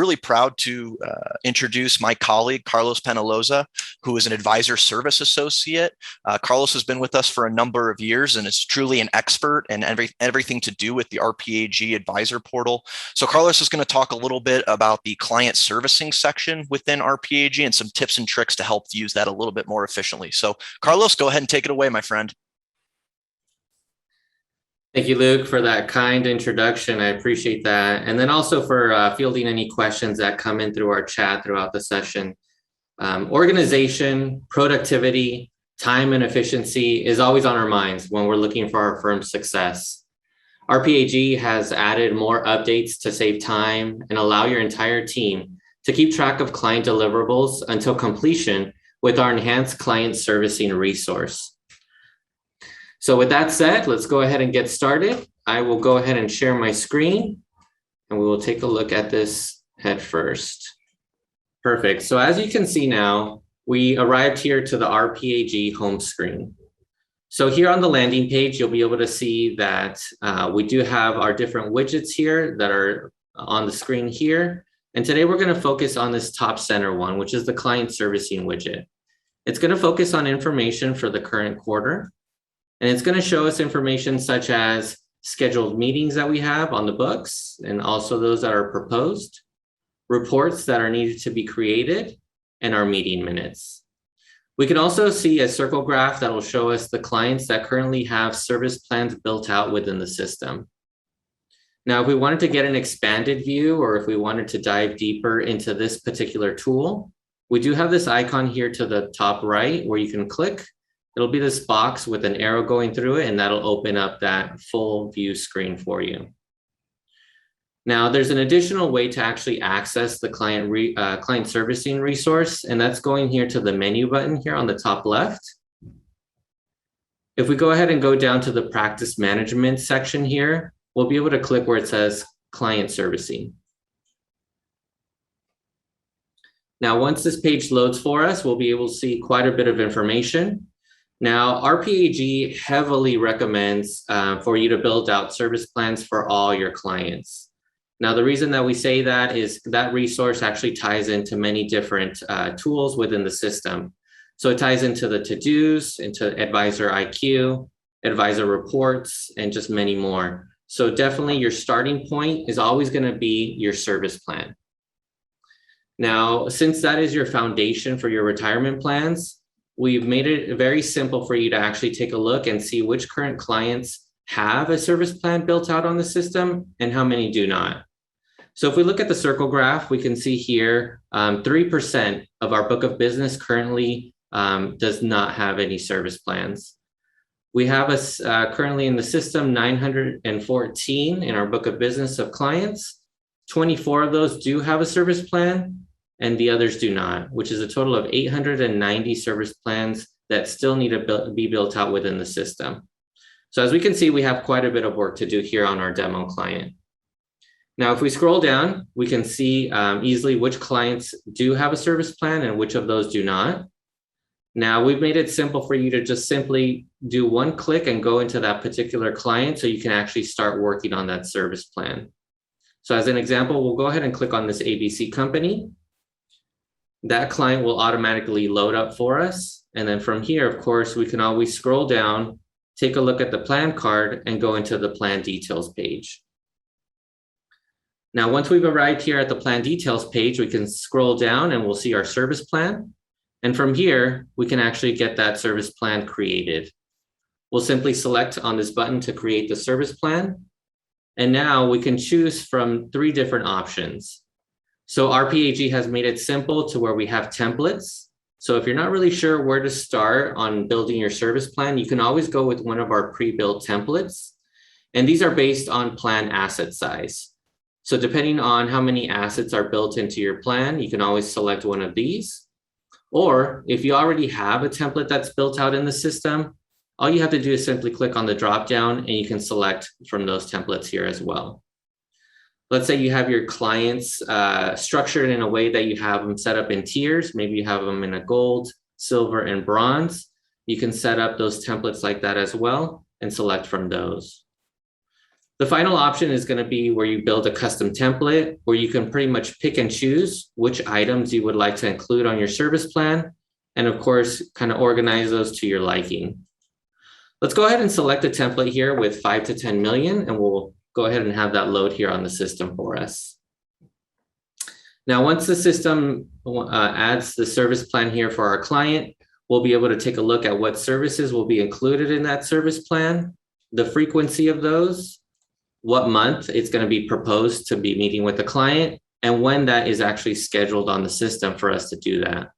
really proud to introduce my colleague, Carlos Penaloza, who is an advisor service associate. Carlos has been with us for a number of years and is truly an expert in everything to do with the RPAG advisor portal. So Carlos is going to talk a little bit about the client servicing section within RPAG and some tips and tricks to help use that a little bit more efficiently. So Carlos, go ahead and take it away, my friend. Thank you, Luke, for that kind introduction. I appreciate that. And then also for fielding any questions that come in through our chat throughout the session. Organization, productivity, time, and efficiency is always on our minds when we're looking for our firm's success. RPAG has added more updates to save time and allow your entire team to keep track of client deliverables until completion with our enhanced client servicing resource. So with that said, let's go ahead and get started. I will go ahead and share my screen and we will take a look at this head first. Perfect. So as you can see now, we arrived here to the RPAG home screen. So here on the landing page, you'll be able to see that we do have our different widgets here that are on the screen here. And today we're going to focus on this top center one, which is the client servicing widget. It's going to focus on information for the current quarter. And it's going to show us information such as scheduled meetings that we have on the books and also those that are proposed, reports that are needed to be created, and our meeting minutes. We can also see a circle graph that will show us the clients that currently have service plans built out within the system. Now, if we wanted to get an expanded view or if we wanted to dive deeper into this particular tool, we do have this icon here to the top right where you can click. It'll be this box with an arrow going through it, and that'll open up that full view screen for you. Now, there's an additional way to actually access the client servicing resource, and that's going here to the menu button here on the top left. If we go ahead and go down to the practice management section here, we'll be able to click where it says client servicing. Now, once this page loads for us, we'll be able to see quite a bit of information. Now, RPAG heavily recommends for you to build out service plans for all your clients. Now, the reason that we say that is that resource actually ties into many different tools within the system. So it ties into the to-dos, into Advisor IQ, Advisor reports, and just many more. So definitely your starting point is always going to be your service plan. Now, since that is your foundation for your retirement plans, we've made it very simple for you to actually take a look and see which current clients have a service plan built out on the system and how many do not. So if we look at the circle graph, we can see here 3% of our book of business currently does not have any service plans. We have us currently in the system 914 in our book of business of clients. 24 of those do have a service plan, and the others do not, which is a total of 890 service plans that still need to be built out within the system. So as we can see, we have quite a bit of work to do here on our demo client. Now, if we scroll down, we can see easily which clients do have a service plan and which of those do not. Now, we've made it simple for you to just simply do one click and go into that particular client so you can actually start working on that service plan. So as an example, we'll go ahead and click on this ABC company. That client will automatically load up for us. And then from here, of course, we can always scroll down, take a look at the plan card, and go into the plan details page. Now, once we've arrived here at the plan details page, we can scroll down and we'll see our service plan. And from here, we can actually get that service plan created. We'll simply select on this button to create the service plan. And now we can choose from 3 different options. So RPAG has made it simple to where we have templates. So if you're not really sure where to start on building your service plan, you can always go with one of our pre-built templates. And these are based on plan asset size. So depending on how many assets are built into your plan, you can always select one of these. Or if you already have a template that's built out in the system, all you have to do is simply click on the drop-down and you can select from those templates here as well. Let's say you have your clients structured in a way that you have them set up in tiers. Maybe you have them in a gold, silver, and bronze. You can set up those templates like that as well and select from those. The final option is going to be where you build a custom template where you can pretty much pick and choose which items you would like to include on your service plan. And of course, kind of organize those to your liking. Let's go ahead and select a template here with 5 to 10 million, and we'll go ahead and have that load here on the system for us. Now, once the system adds the service plan here for our client, we'll be able to take a look at what services will be included in that service plan, the frequency of those, what month it's going to be proposed to be meeting with the client, and when that is actually scheduled on the system for us to do that.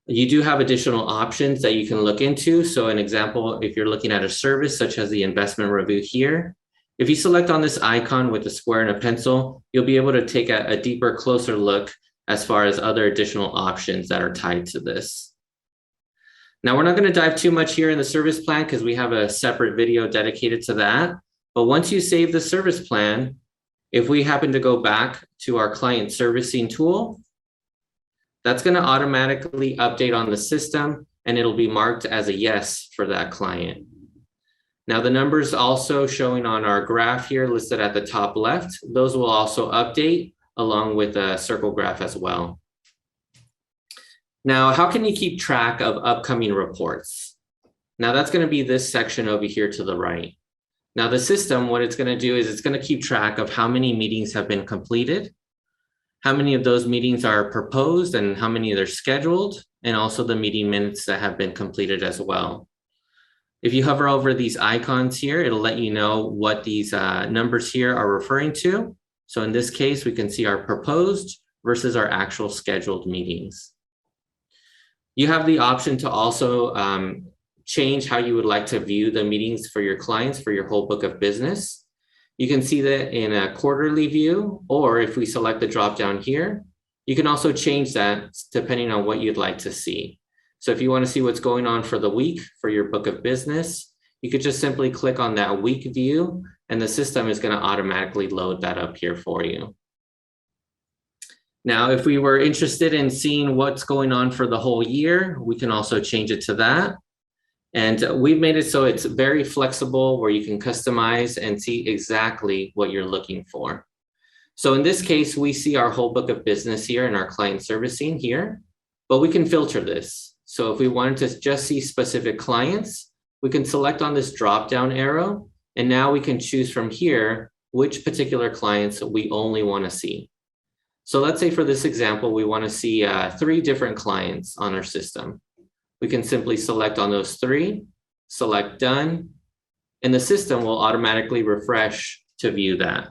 You do have additional options that you can look into. So an example, if you're looking at a service such as the investment review here, if you select on this icon with a square and a pencil, you'll be able to take a deeper, closer look as far as other additional options that are tied to this. Now, we're not going to dive too much here in the service plan because we have a separate video dedicated to that. But once you save the service plan, if we happen to go back to our client servicing tool, that's going to automatically update on the system, and it'll be marked as a yes for that client. Now, the numbers also showing on our graph here listed at the top left, those will also update along with a circle graph as well. Now, how can you keep track of upcoming reports? Now, that's going to be this section over here to the right. Now, the system, what it's going to do is it's going to keep track of how many meetings have been completed, how many of those meetings are proposed, and how many are scheduled, and also the meeting minutes that have been completed as well. If you hover over these icons here, it'll let you know what these numbers here are referring to. So in this case, we can see our proposed versus our actual scheduled meetings. You have the option to also change how you would like to view the meetings for your clients for your whole book of business. You can see that in a quarterly view, or if we select the drop down here, you can also change that depending on what you'd like to see. So if you want to see what's going on for the week for your book of business, you could just simply click on that week view, and the system is going to automatically load that up here for you. Now, if we were interested in seeing what's going on for the whole year, we can also change it to that. And we've made it so it's very flexible where you can customize and see exactly what you're looking for. So in this case, we see our whole book of business here in our client servicing here, but we can filter this. So if we wanted to just see specific clients, we can select on this drop-down arrow, and now we can choose from here which particular clients we only want to see. So let's say for this example, we want to see 3 different clients on our system. We can simply select on those 3, select done, and the system will automatically refresh to view that.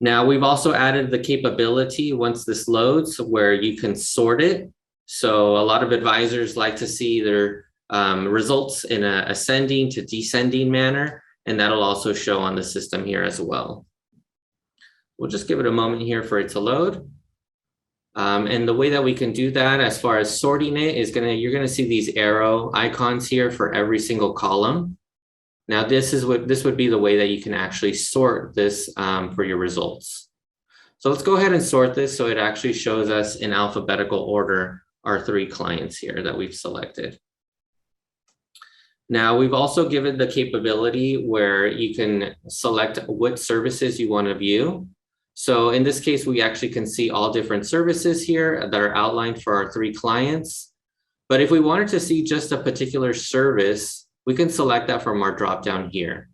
Now, we've also added the capability once this loads where you can sort it. So a lot of advisors like to see their results in an ascending to descending manner, and that'll also show on the system here as well. We'll just give it a moment here for it to load. And the way that we can do that as far as sorting it is you're gonna see these arrow icons here for every single column. Now this would be the way that you can actually sort this for your results. So let's go ahead and sort this so it actually shows us in alphabetical order our 3 clients here that we've selected. Now we've also given the capability where you can select what services you want to view. So in this case, we actually can see all different services here that are outlined for our 3 clients. But if we wanted to see just a particular service, we can select that from our drop-down here.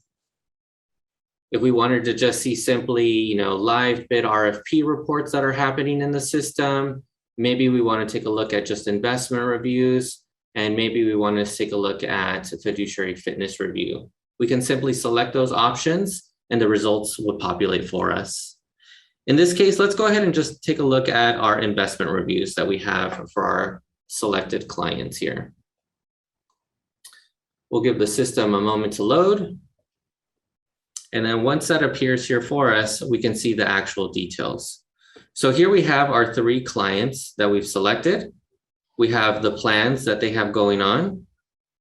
If we wanted to just see simply, live bid RFP reports that are happening in the system, maybe we want to take a look at just investment reviews, and maybe we want to take a look at fiduciary fitness review. We can simply select those options and the results will populate for us. In this case, let's go ahead and just take a look at our investment reviews that we have for our selected clients here. We'll give the system a moment to load. And then once that appears here for us, we can see the actual details. So here we have our 3 clients that we've selected. We have the plans that they have going on.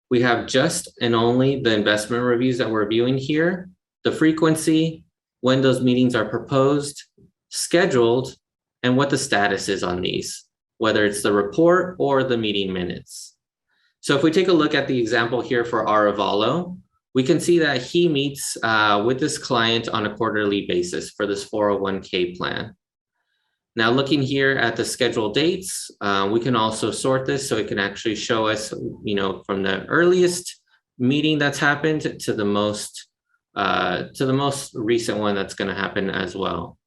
We have just and only the investment reviews that we're viewing here, the frequency, when those meetings are proposed, scheduled, and what the status is on these, whether it's the report or the meeting minutes. So if we take a look at the example here for Aravalo, we can see that he meets with this client on a quarterly basis for this 401k plan. Now, looking here at the scheduled dates, we can also sort this so it can actually show us, from the earliest meeting that's happened to the most recent one that's going to happen as well.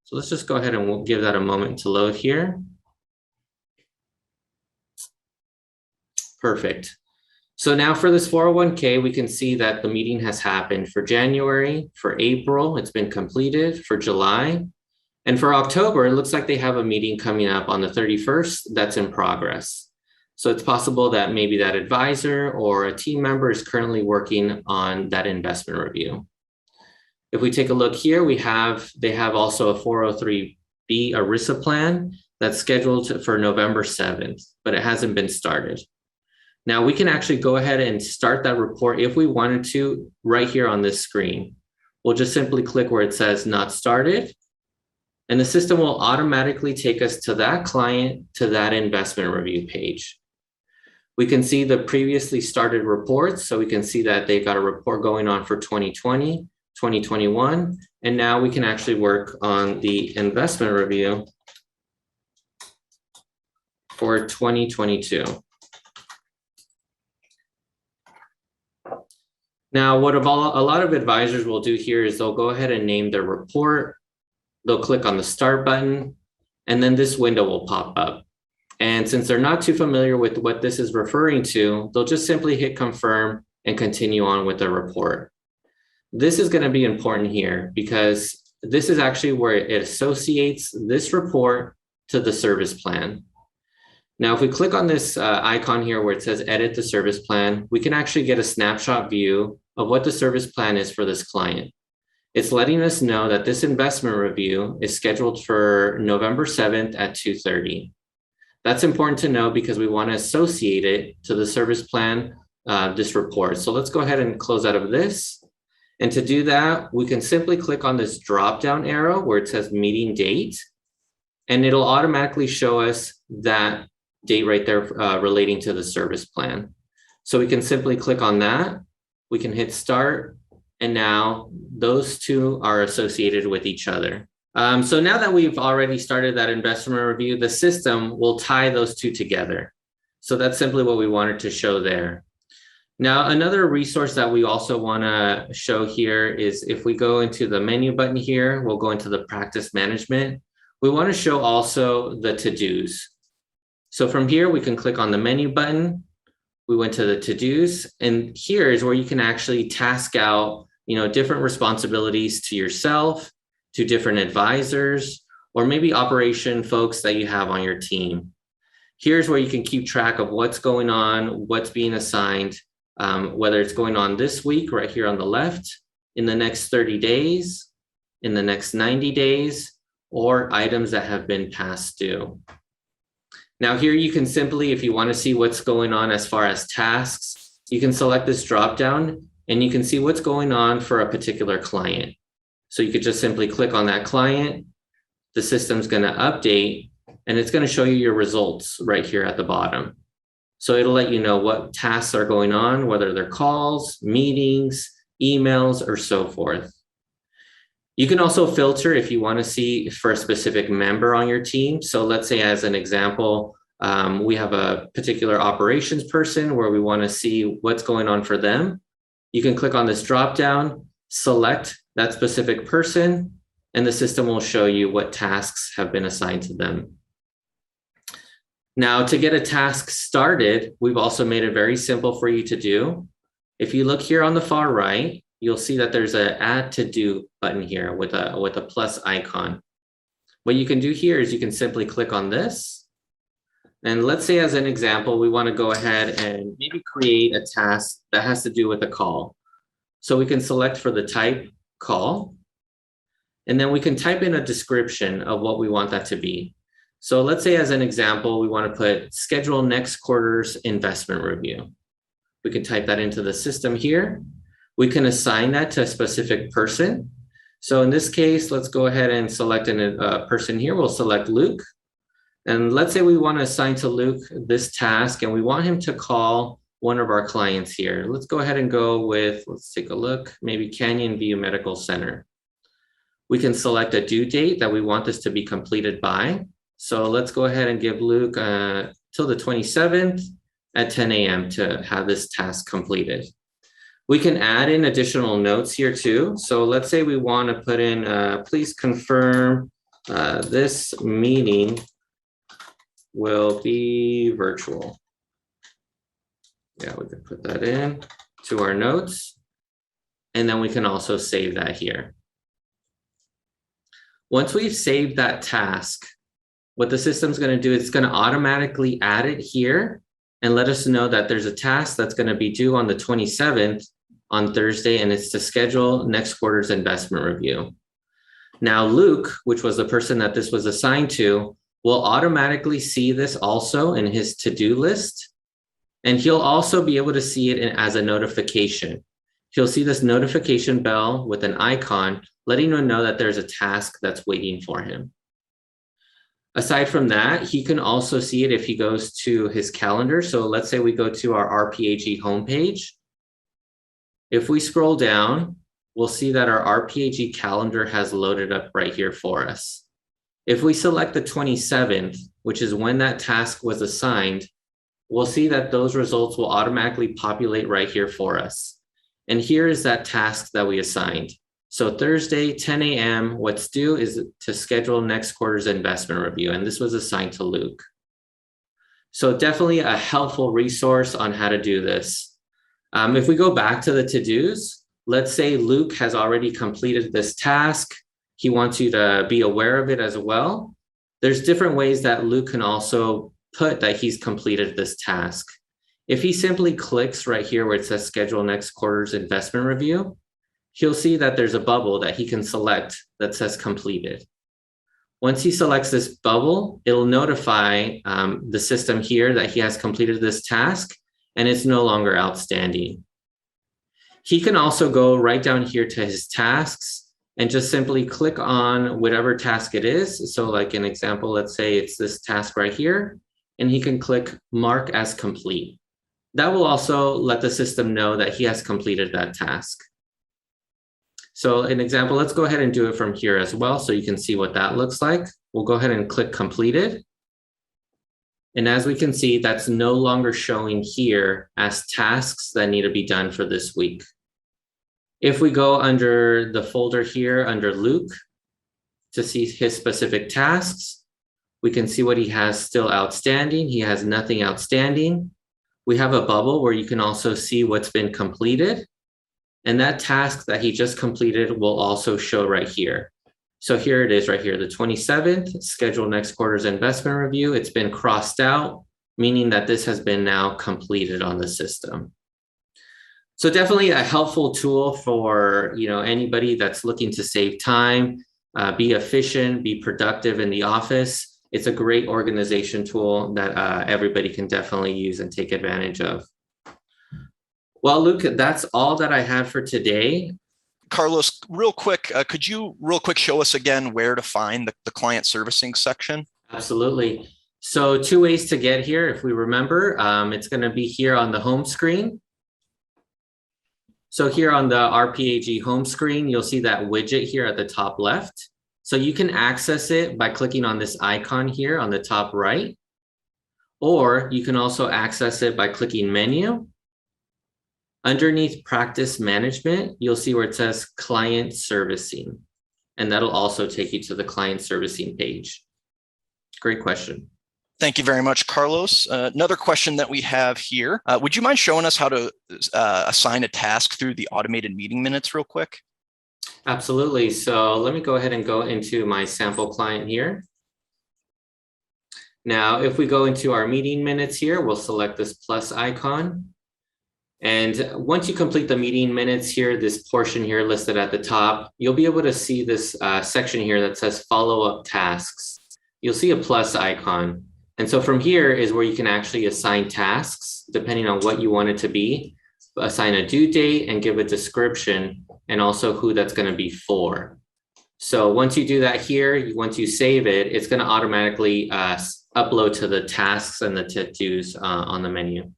So let's just go ahead and we'll give that a moment to load here. Perfect. So now for this 401k, we can see that the meeting has happened for January, for April, it's been completed, for July. And for October, it looks like they have a meeting coming up on the 31st that's in progress. So it's possible that maybe that advisor or a team member is currently working on that investment review. If we take a look here, they have also a 403B ERISA plan that's scheduled for November 7th, but it hasn't been started. Now we can actually go ahead and start that report if we wanted to right here on this screen. We'll just simply click where it says not started, and the system will automatically take us to that client, to that investment review page. We can see the previously started reports. So we can see that they've got a report going on for 2020, 2021, and now we can actually work on the investment review for 2022. Now, what a lot of advisors will do here is they'll go ahead and name their report. They'll click on the start button, and then this window will pop up. And since they're not too familiar with what this is referring to, they'll just simply hit confirm and continue on with the report. This is going to be important here because this is actually where it associates this report to the service plan. Now, if we click on this icon here where it says edit the service plan, we can actually get a snapshot view of what the service plan is for this client. It's letting us know that this investment review is scheduled for November 7th at 2:30. That's important to know because we want to associate it to the service plan, this report. So let's go ahead and close out of this. And to do that, we can simply click on this drop-down arrow where it says meeting date, and it'll automatically show us that date right there relating to the service plan. So we can simply click on that. We can hit start, and now those two are associated with each other. So now that we've already started that investment review, the system will tie those two together. So that's simply what we wanted to show there. Now, another resource that we also want to show here is if we go into the menu button here, we'll go into the practice management. We want to show also the to-dos. So from here, we can click on the menu button. We went to the to-dos, and here is where you can actually task out, different responsibilities to yourself, to different advisors, or maybe operation folks that you have on your team. Here's where you can keep track of what's going on, what's being assigned, whether it's going on this week right here on the left, in the next 30 days, in the next 90 days, or items that have been past due. Now here you can simply, if you want to see what's going on as far as tasks, you can select this drop down and you can see what's going on for a particular client. So you could just simply click on that client, the system's going to update, and it's going to show you your results right here at the bottom. So it'll let you know what tasks are going on, whether they're calls, meetings, emails, or so forth. You can also filter if you want to see for a specific member on your team. So let's say as an example, we have a particular operations person where we want to see what's going on for them. You can click on this drop down, select that specific person, and the system will show you what tasks have been assigned to them. Now, to get a task started, we've also made it very simple for you to do. If you look here on the far right, you'll see that there's an add to do button here with a plus icon. What you can do here is you can simply click on this. And let's say as an example, we want to go ahead and maybe create a task that has to do with a call. So we can select for the type call, and then we can type in a description of what we want that to be. So let's say as an example, we want to put schedule next quarter's investment review. We can type that into the system here. We can assign that to a specific person. So in this case, let's go ahead and select a person here. We'll select Luke. And let's say we want to assign to Luke this task and we want him to call one of our clients here. Let's go ahead and go with, let's take a look, maybe Canyon View Medical Center. We can select a due date that we want this to be completed by. So let's go ahead and give Luke till the 27th at 10 a.m. to have this task completed. We can add in additional notes here too. So let's say we want to put in, please confirm this meeting will be virtual. Yeah, we can put that in to our notes. And then we can also save that here. Once we've saved that task, what the system's going to do is it's going to automatically add it here and let us know that there's a task that's going to be due on the 27th on Thursday, and it's to schedule next quarter's investment review. Now, Luke, which was the person that this was assigned to, will automatically see this also in his to-do list, and he'll also be able to see it as a notification. He'll see this notification bell with an icon letting him know that there's a task that's waiting for him. Aside from that, he can also see it if he goes to his calendar. So let's say we go to our RPAG homepage. If we scroll down, we'll see that our RPAG calendar has loaded up right here for us. If we select the 27th, which is when that task was assigned, we'll see that those results will automatically populate right here for us. And here is that task that we assigned. So Thursday, 10 a.m., what's due is to schedule next quarter's investment review. And this was assigned to Luke. So definitely a helpful resource on how to do this. If we go back to the to-dos, let's say Luke has already completed this task. He wants you to be aware of it as well. There's different ways that Luke can also put that he's completed this task. If he simply clicks right here where it says schedule next quarter's investment review, he'll see that there's a bubble that he can select that says completed. Once he selects this bubble, it'll notify the system here that he has completed this task and it's no longer outstanding. He can also go right down here to his tasks and just simply click on whatever task it is. So like an example, let's say it's this task right here, and he can click mark as complete. That will also let the system know that he has completed that task. So an example, let's go ahead and do it from here as well so you can see what that looks like. We'll go ahead and click completed. And as we can see, that's no longer showing here as tasks that need to be done for this week. If we go under the folder here under Luke to see his specific tasks, we can see what he has still outstanding. He has nothing outstanding. We have a bubble where you can also see what's been completed. And that task that he just completed will also show right here. So here it is right here, the 27th, schedule next quarter's investment review. It's been crossed out, meaning that this has been now completed on the system. So definitely a helpful tool for anybody that's looking to save time, be efficient, be productive in the office. It's a great organization tool that everybody can definitely use and take advantage of. Well, Luke, that's all that I had for today. Carlos, real quick, could you show us again where to find the client servicing section? Absolutely. So 2 ways to get here. If we remember, it's going to be here on the home screen. So here on the RPAG home screen, you'll see that widget here at the top left. So you can access it by clicking on this icon here on the top right, or you can also access it by clicking menu. Underneath practice management, you'll see where it says client servicing, and that'll also take you to the client servicing page. Great question. Thank you very much, Carlos. Another question that we have here. Would you mind showing us how to assign a task through the automated meeting minutes real quick? Absolutely. So let me go ahead and go into my sample client here. Now, if we go into our meeting minutes here, we'll select this plus icon. And once you complete the meeting minutes here, this portion here listed at the top, you'll be able to see this section here that says follow-up tasks. You'll see a plus icon. And so from here is where you can actually assign tasks, depending on what you want it to be, assign a due date and give a description, and also who that's going to be for. So once you do that here, once you save it, it's going to automatically upload to the tasks and the to-dos on the menu.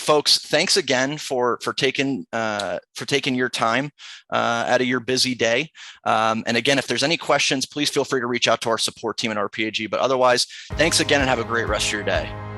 folks, thanks again for taking your time out of your busy day. And again, if there's any questions, please feel free to reach out to our support team at RPAG. But otherwise, thanks again and have a great rest of your day.